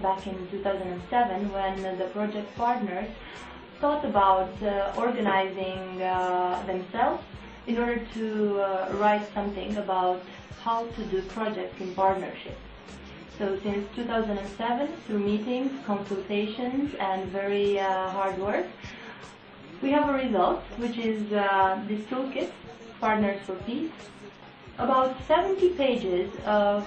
back in 2007 when the project partners thought about organizing themselves in order to write something about how to do projects in partnership. So since 2007, through meetings, consultations and very hard work, we have a result, which is this toolkit, Partners for Peace. About 70 pages of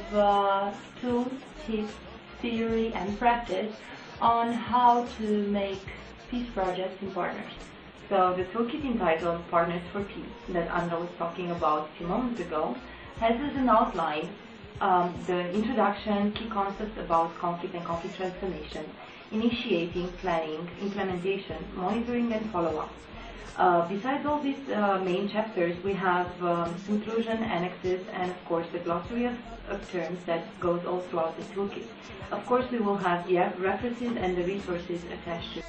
tools, tips, theory and practice on how to make peace projects in partners. So the toolkit entitled Partners for Peace that Andra was talking about a few moments ago has as an outline the introduction, key concepts about conflict and conflict transformation, initiating, planning, implementation, monitoring and follow-up. Besides all these main chapters, we have conclusion, annexes, and of course the glossary of terms that goes all throughout the toolkit. Of course, we will have the references and the resources attached to it.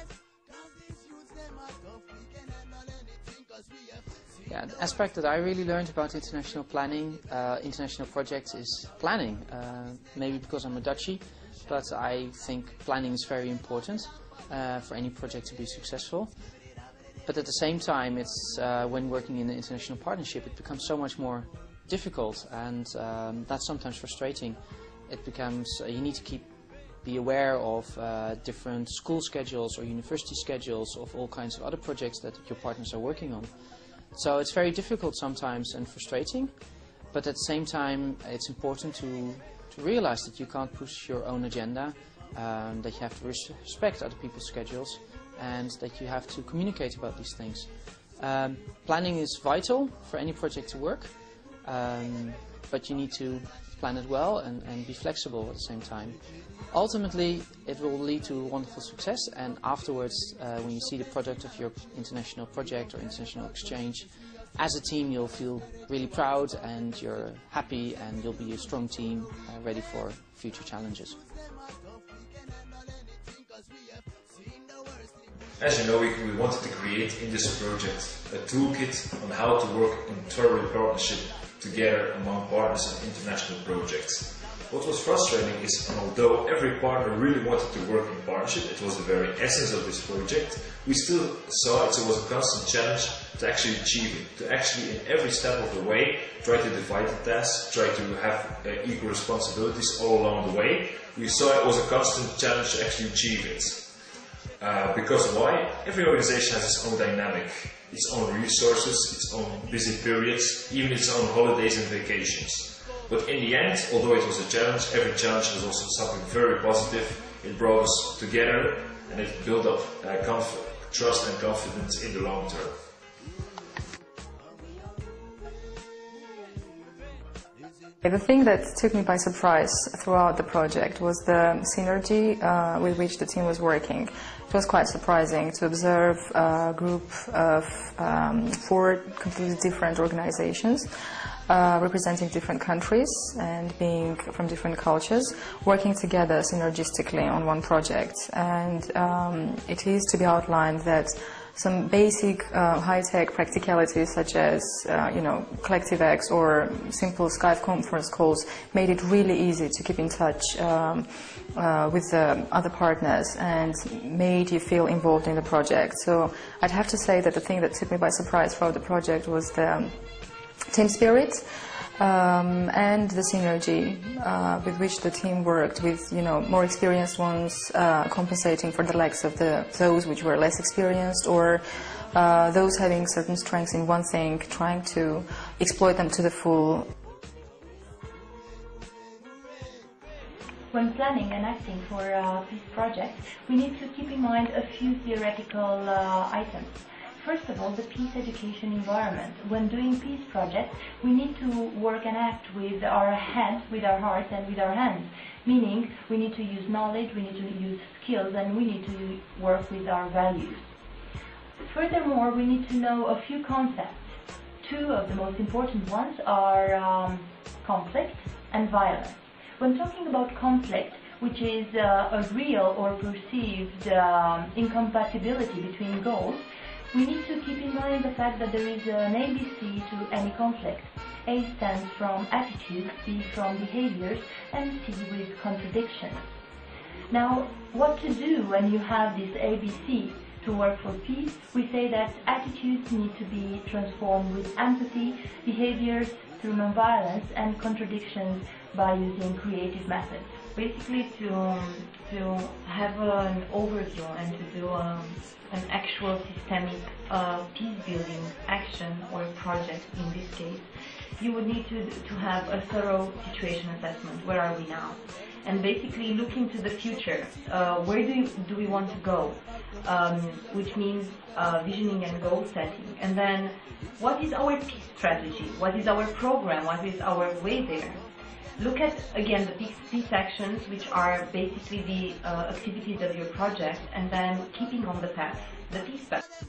Yeah, the aspect that I really learned about international planning, international projects is planning. Maybe because I'm a Dutchie, but I think planning is very important for any project to be successful. But at the same time, it's when working in an international partnership, it becomes so much more difficult, and that's sometimes frustrating. It becomes you need to be aware of different school schedules or university schedules of all kinds of other projects that your partners are working on. So it's very difficult sometimes and frustrating, but at the same time it's important to realize that you can't push your own agenda, that you have to respect other people's schedules, and that you have to communicate about these things. Planning is vital for any project to work, but you need to plan it well and be flexible at the same time. Ultimately, it will lead to wonderful success, and afterwards, when you see the product of your international project or international exchange, as a team you'll feel really proud and you're happy, and you'll be a strong team ready for future challenges. As you know, we wanted to create in this project a toolkit on how to work in thorough partnership together among partners in international projects. What was frustrating is, although every partner really wanted to work in partnership, it was the very essence of this project, we still saw it was a constant challenge to actually achieve it, to actually in every step of the way try to divide the tasks, try to have equal responsibilities all along the way. We saw it was a constant challenge to actually achieve it. Because why? Every organization has its own dynamic, its own resources, its own busy periods, even its own holidays and vacations. But in the end, although it was a challenge, every challenge was also something very positive. It brought us together and it built up trust and confidence in the long term. The thing that took me by surprise throughout the project was the synergy with which the team was working. It was quite surprising to observe a group of 4 completely different organizations representing different countries and being from different cultures, working together synergistically on one project. And it is to be outlined that some basic high-tech practicalities such as collective X or simple Skype conference calls made it really easy to keep in touch with the other partners and made you feel involved in the project. So I'd have to say that the thing that took me by surprise throughout the project was the team spirit and the synergy with which the team worked, with more experienced ones compensating for the lacks of those which were less experienced, or those having certain strengths in one thing, trying to exploit them to the full. When planning and acting for a peace project, we need to keep in mind a few theoretical items. First of all, the peace education environment. When doing peace projects, we need to work and act with our head, with our heart and with our hands. Meaning, we need to use knowledge, we need to use skills, and we need to work with our values. Furthermore, we need to know a few concepts. 2 of the most important ones are conflict and violence. When talking about conflict, which is a real or perceived incompatibility between goals, we need to keep in mind the fact that there is an ABC to any conflict. A stands from attitudes, B from behaviors, and C with contradictions. Now, what to do when you have this ABC to work for peace? We say that attitudes need to be transformed with empathy, behaviors through nonviolence, and contradictions by using creative methods. Basically, to have an overview and to do an actual systemic peace-building action or project in this case, you would need to have a thorough situation assessment. Where are we now? And basically look into the future. Where do we want to go? Which means visioning and goal setting. And then, what is our peace strategy? What is our program? What is our way there? Look at, again, the peace actions, which are basically the activities of your project, and then keeping on the path, the peace path.